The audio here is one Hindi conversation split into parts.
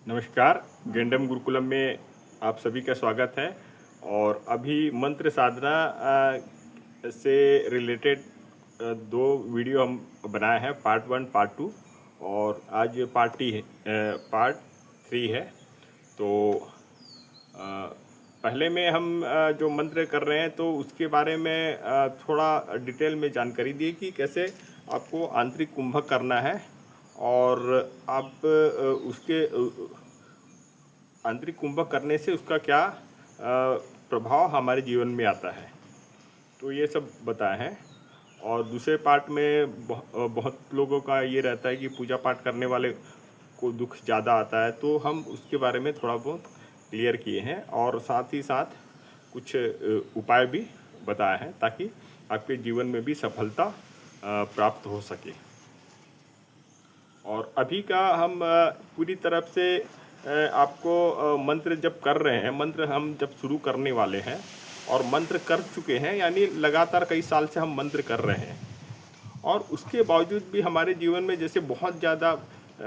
नमस्कार। गेंडम गुरुकुलम में आप सभी का स्वागत है। और अभी मंत्र साधना से रिलेटेड दो वीडियो हम बनाए हैं, पार्ट 1 पार्ट 2, और आज पार्ट 3 है। तो पहले में हम जो मंत्र कर रहे हैं तो उसके बारे में थोड़ा डिटेल में जानकारी दी कि कैसे आपको आंतरिक कुंभक करना है और आप उसके आंतरिक कुंभक करने से उसका क्या प्रभाव हमारे जीवन में आता है, तो ये सब बताए हैं। और दूसरे पार्ट में बहुत लोगों का ये रहता है कि पूजा पाठ करने वाले को दुख ज़्यादा आता है, तो हम उसके बारे में थोड़ा बहुत क्लियर किए हैं और साथ ही साथ कुछ उपाय भी बताए हैं ताकि आपके जीवन में भी सफलता प्राप्त हो सके। और अभी का हम पूरी तरफ से आपको मंत्र जब कर रहे हैं, मंत्र हम जब शुरू करने वाले हैं और मंत्र कर चुके हैं, यानी लगातार कई साल से हम मंत्र कर रहे हैं, और उसके बावजूद भी हमारे जीवन में जैसे बहुत ज़्यादा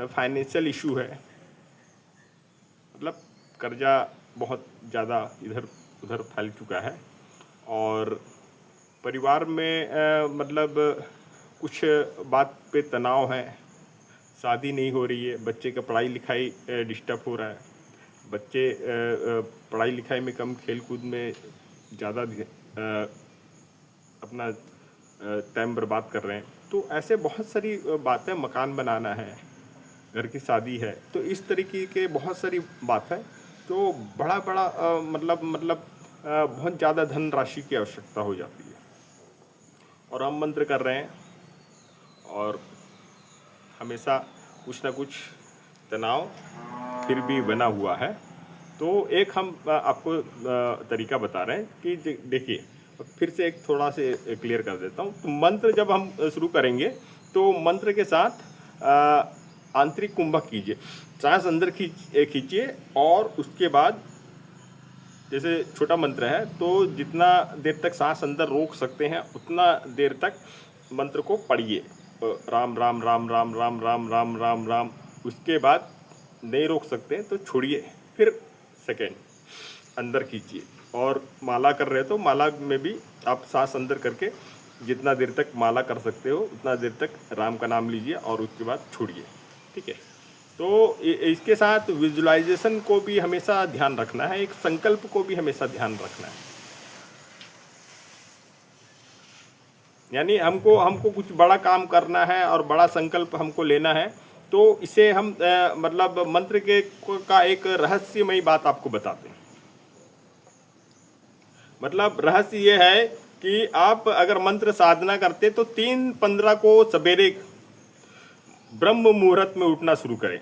फाइनेंशियल इशू है, मतलब कर्जा बहुत ज़्यादा इधर उधर फैल चुका है, और परिवार में मतलब कुछ बात पे तनाव है, शादी नहीं हो रही है, बच्चे का पढ़ाई लिखाई डिस्टर्ब हो रहा है, बच्चे पढ़ाई लिखाई में कम, खेल कूद में ज़्यादा अपना टाइम बर्बाद कर रहे हैं। तो ऐसे बहुत सारी बातें, मकान बनाना है, घर की शादी है, तो इस तरीके के बहुत सारी बात है। तो बड़ा बड़ा मतलब बहुत ज़्यादा धनराशि की आवश्यकता हो जाती है, और हम मंत्र कर रहे हैं और हमेशा कुछ ना कुछ तनाव फिर भी बना हुआ है। तो एक हम आपको तरीका बता रहे हैं कि देखिए, फिर से एक थोड़ा से क्लियर कर देता हूँ। तो मंत्र जब हम शुरू करेंगे तो मंत्र के साथ आंतरिक कुंभक कीजिए, सांस अंदर खींचिए, और उसके बाद जैसे छोटा मंत्र है तो जितना देर तक सांस अंदर रोक सकते हैं उतना देर तक मंत्र को पढ़िए, राम राम राम राम राम राम राम राम राम। उसके बाद नहीं रोक सकते तो छोड़िए, फिर सेकेंड अंदर खींचिए, और माला कर रहे तो माला में भी आप सांस अंदर करके जितना देर तक माला कर सकते हो उतना देर तक राम का नाम लीजिए और उसके बाद छोड़िए, ठीक है। तो इसके साथ विजुअलाइजेशन को भी हमेशा ध्यान रखना है, एक संकल्प को भी हमेशा ध्यान रखना है। यानी हमको कुछ बड़ा काम करना है और बड़ा संकल्प हमको लेना है, तो इसे हम मतलब मंत्र का एक रहस्यमयी बात आपको बताते हैं। मतलब रहस्य ये है कि आप अगर मंत्र साधना करते तो 3:15 को सवेरे ब्रह्म मुहूर्त में उठना शुरू करें।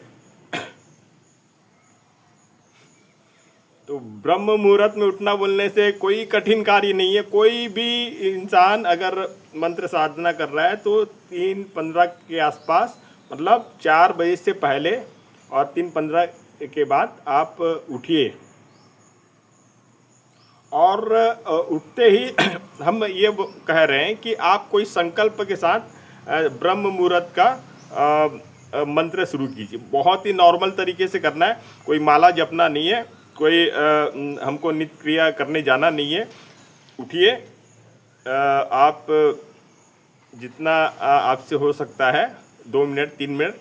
तो ब्रह्म मुहूर्त में उठना बोलने से कोई कठिन कार्य नहीं है। कोई भी इंसान अगर मंत्र साधना कर रहा है तो 3:15 के आसपास, मतलब 4 बजे से पहले और 3:15 के बाद आप उठिए। और उठते ही हम ये कह रहे हैं कि आप कोई संकल्प के साथ ब्रह्म मुहूर्त का मंत्र शुरू कीजिए। बहुत ही नॉर्मल तरीके से करना है, कोई माला जपना नहीं है, कोई हमको नित्य क्रिया करने जाना नहीं है। उठिए, आप जितना आपसे हो सकता है 2 मिनट 3 मिनट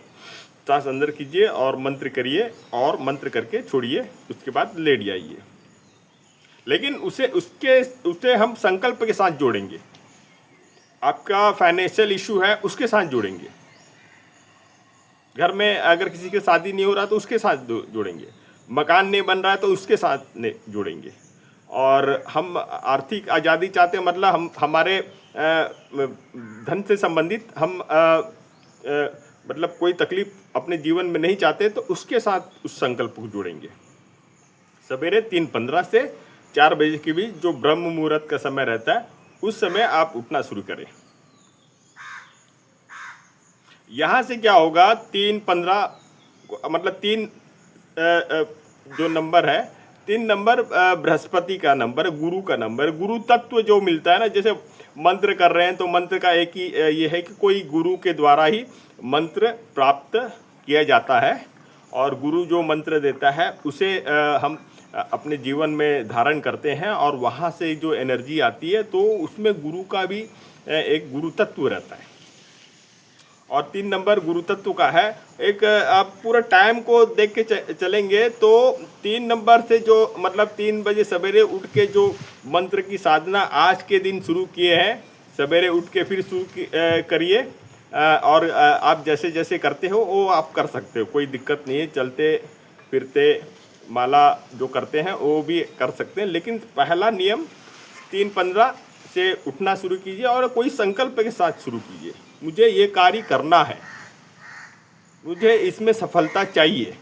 सांस अंदर कीजिए और मंत्र करिए, और मंत्र करके छोड़िए, उसके बाद लेट जाइए। लेकिन उसे हम संकल्प के साथ जोड़ेंगे। आपका फाइनेंशियल इशू है उसके साथ जोड़ेंगे, घर में अगर किसी की शादी नहीं हो रहा तो उसके साथ जोड़ेंगे, मकान नहीं बन रहा है तो उसके साथ जोड़ेंगे। और हम आर्थिक आज़ादी चाहते हैं, मतलब हम हमारे धन से संबंधित हम मतलब कोई तकलीफ अपने जीवन में नहीं चाहते, तो उसके साथ उस संकल्प को जोड़ेंगे। सवेरे 3:15 से 4 बजे के बीच जो ब्रह्म मुहूर्त का समय रहता है, उस समय आप उठना शुरू करें। यहाँ से क्या होगा, 3:15 मतलब 3 जो नंबर है, 3 नंबर बृहस्पति का नंबर, गुरु का नंबर, गुरु तत्व जो मिलता है ना। जैसे मंत्र कर रहे हैं तो मंत्र का एक ही ये है कि कोई गुरु के द्वारा ही मंत्र प्राप्त किया जाता है, और गुरु जो मंत्र देता है उसे हम अपने जीवन में धारण करते हैं, और वहाँ से जो एनर्जी आती है तो उसमें गुरु का भी एक गुरु तत्व रहता है। और 3 नंबर गुरु तत्व का है, एक आप पूरा टाइम को देख के चलेंगे तो 3 नंबर से जो मतलब 3 बजे सवेरे उठ के जो मंत्र की साधना आज के दिन शुरू किए हैं, सवेरे उठ के फिर शुरू करिए, और आप जैसे जैसे करते हो वो आप कर सकते हो, कोई दिक्कत नहीं है। चलते फिरते माला जो करते हैं वो भी कर सकते हैं, लेकिन पहला नियम 3:15 से उठना शुरू कीजिए और कोई संकल्प के साथ शुरू कीजिए, मुझे ये कार्य करना है, मुझे इसमें सफलता चाहिए।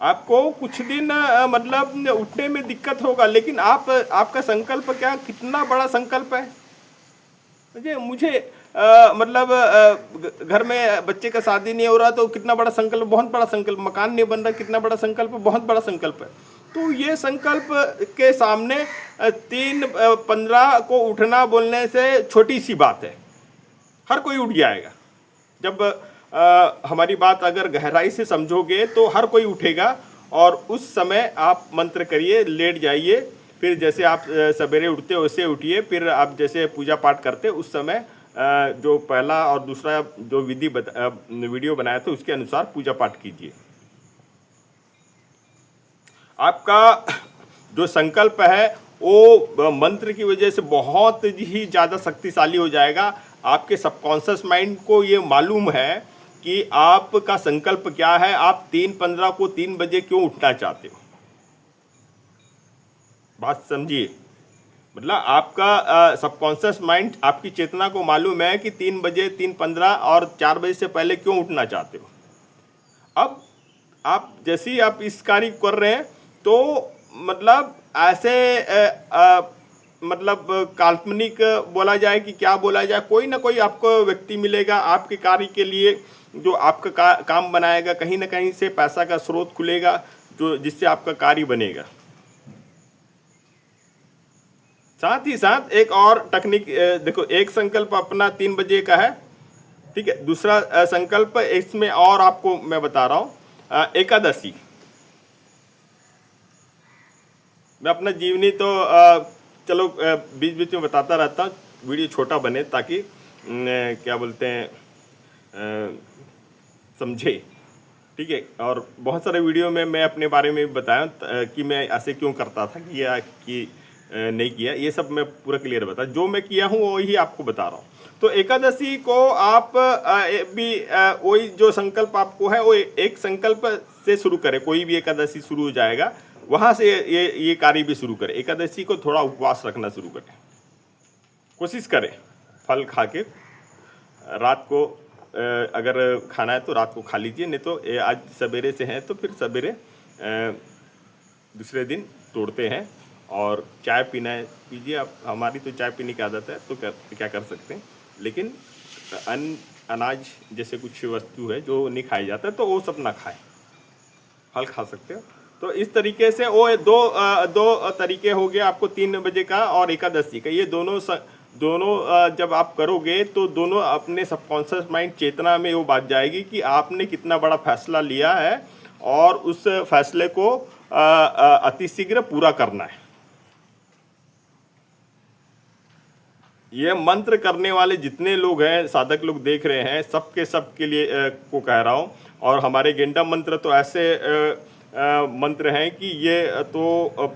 आपको कुछ दिन मतलब उठने में दिक्कत होगा, लेकिन आपका संकल्प क्या, कितना बड़ा संकल्प है। मुझे मतलब घर में बच्चे का शादी नहीं हो रहा तो कितना बड़ा संकल्प, बहुत बड़ा संकल्प। मकान नहीं बन रहा, कितना बड़ा संकल्प, बहुत बड़ा संकल्प है। तो ये संकल्प के सामने 3:15 को उठना बोलने से छोटी सी बात है, हर कोई उठ जाएगा। जब हमारी बात अगर गहराई से समझोगे तो हर कोई उठेगा, और उस समय आप मंत्र करिए, लेट जाइए, फिर जैसे आप सवेरे उठते हो वैसे उठिए, फिर आप जैसे पूजा पाठ करते उस समय जो पहला और दूसरा जो वीडियो बनाया था उसके अनुसार पूजा पाठ कीजिए। आपका जो संकल्प है वो मंत्र की वजह से बहुत ही ज़्यादा शक्तिशाली हो जाएगा। आपके सबकॉन्शियस माइंड को ये मालूम है कि आपका संकल्प क्या है, आप 3:15 को 3 बजे क्यों उठना चाहते हो। बात समझिए, मतलब आपका सबकॉन्शियस माइंड, आपकी चेतना को मालूम है कि 3 बजे, 3:15 और 4 बजे से पहले क्यों उठना चाहते हो। अब आप जैसे ही आप इस कार्य कर रहे हैं तो मतलब ऐसे मतलब काल्पनिक बोला जाए कि क्या बोला जाए, कोई ना कोई आपको व्यक्ति मिलेगा आपके कार्य के लिए, जो आपका काम बनाएगा, कहीं ना कहीं से पैसा का स्रोत खुलेगा जो जिससे आपका कार्य बनेगा। साथ ही साथ एक और टेक्निक देखो, एक संकल्प अपना 3 बजे का है, ठीक है। दूसरा संकल्प इसमें और आपको मैं बता रहा हूँ, एकादशी। मैं अपना जीवनी तो चलो बीच बीच में बताता रहता हूँ, वीडियो छोटा बने ताकि क्या बोलते हैं समझे, ठीक है। और बहुत सारे वीडियो में मैं अपने बारे में भी बताया कि मैं ऐसे क्यों करता था, कि नहीं किया, ये सब मैं पूरा क्लियर बता, जो मैं किया हूँ वही आपको बता रहा हूँ। तो एकादशी को आप भी वही जो संकल्प आपको है वो एक संकल्प से शुरू करें। कोई भी एकादशी शुरू हो जाएगा वहाँ से ये कार्य भी शुरू करें। एकादशी को थोड़ा उपवास रखना शुरू करें, कोशिश करें फल खा के। रात को अगर खाना है तो रात को खा लीजिए, नहीं तो आज सवेरे से है तो फिर सवेरे दूसरे दिन तोड़ते हैं। और चाय पीना है पीजिए आप, हमारी तो चाय पीने की आदत है तो क्या कर सकते हैं, लेकिन अनाज जैसे कुछ वस्तु है जो नहीं खाई जाता है तो वो सब ना खाएं, फल खा सकते हो। तो इस तरीके से वो दो तरीके हो गए आपको, 3 बजे का और एकादशी का। ये दोनों जब आप करोगे तो दोनों अपने सबकॉन्शियस माइंड चेतना में वो बात जाएगी कि आपने कितना बड़ा फैसला लिया है और उस फैसले को अतिशीघ्र पूरा करना है। ये मंत्र करने वाले जितने लोग हैं, साधक लोग देख रहे हैं, सबके सबके लिए को कह रहा हूँ। और हमारे गेंडा मंत्र तो ऐसे मंत्र हैं कि ये तो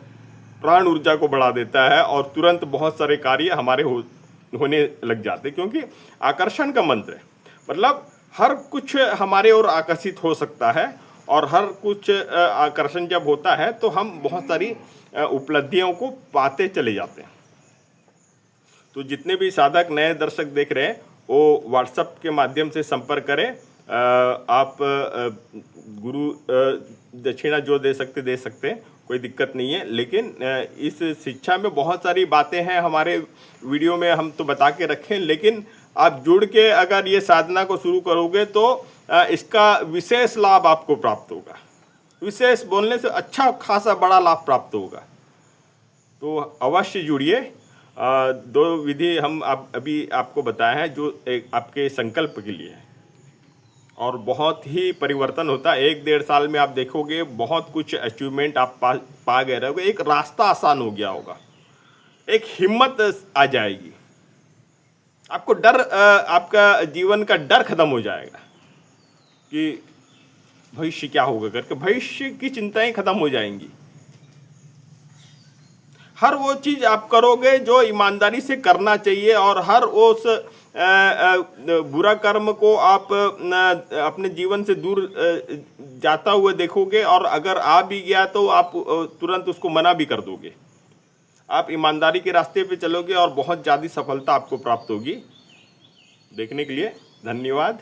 प्राण ऊर्जा को बढ़ा देता है और तुरंत बहुत सारे कार्य हमारे होने लग जाते, क्योंकि आकर्षण का मंत्र है। मतलब हर कुछ हमारे ओर आकर्षित हो सकता है, और हर कुछ आकर्षण जब होता है तो हम बहुत सारी उपलब्धियों को पाते चले जाते हैं। तो जितने भी साधक नए दर्शक देख रहे हैं वो व्हाट्सएप के माध्यम से संपर्क करें। आप गुरु दक्षिणा जो दे सकते हैं, कोई दिक्कत नहीं है। लेकिन इस शिक्षा में बहुत सारी बातें हैं, हमारे वीडियो में हम तो बता के रखें, लेकिन आप जुड़ के अगर ये साधना को शुरू करोगे तो इसका विशेष लाभ आपको प्राप्त होगा। विशेष बोलने से अच्छा खासा बड़ा लाभ प्राप्त होगा। तो अवश्य जुड़िए। 2 विधि हम अभी आपको बताए हैं जो एक आपके संकल्प के लिए है। और बहुत ही परिवर्तन होता है। 1 डेढ़ साल में आप देखोगे बहुत कुछ अचीवमेंट आप पा गए रहोगे। एक रास्ता आसान हो गया होगा, एक हिम्मत आ जाएगी, आपको डर आपका जीवन का डर खत्म हो जाएगा कि भविष्य क्या होगा करके, भविष्य की चिंताएं खत्म हो जाएंगी। हर वो चीज़ आप करोगे जो ईमानदारी से करना चाहिए, और हर उस बुरा कर्म को आप अपने जीवन से दूर जाता हुआ देखोगे, और अगर आ भी गया तो आप तुरंत उसको मना भी कर दोगे। आप ईमानदारी के रास्ते पे चलोगे और बहुत ज़्यादा सफलता आपको प्राप्त होगी। देखने के लिए धन्यवाद।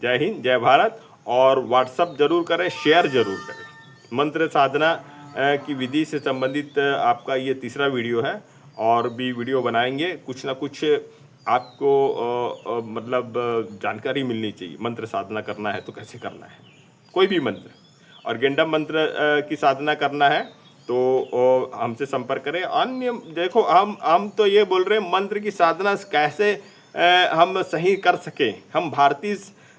जय हिंद, जय भारत। और व्हाट्सअप जरूर करें, शेयर जरूर करें। मंत्र साधना की विधि से संबंधित आपका ये तीसरा वीडियो है, और भी वीडियो बनाएंगे। कुछ ना कुछ आपको मतलब जानकारी मिलनी चाहिए। मंत्र साधना करना है तो कैसे करना है, कोई भी मंत्र, और गेंडम मंत्र की साधना करना है तो हमसे संपर्क करें। अन्य देखो, हम तो ये बोल रहे हैं मंत्र की साधना कैसे हम सही कर सकें। हम भारतीय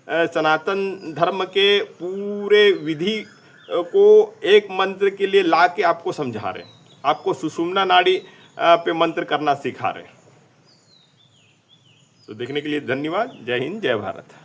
सनातन धर्म के पूरे विधि को एक मंत्र के लिए ला के आपको समझा रहे हैं, आपको सुषुम्ना नाड़ी पे मंत्र करना सिखा रहे हैं। तो देखने के लिए धन्यवाद। जय हिंद, जय भारत।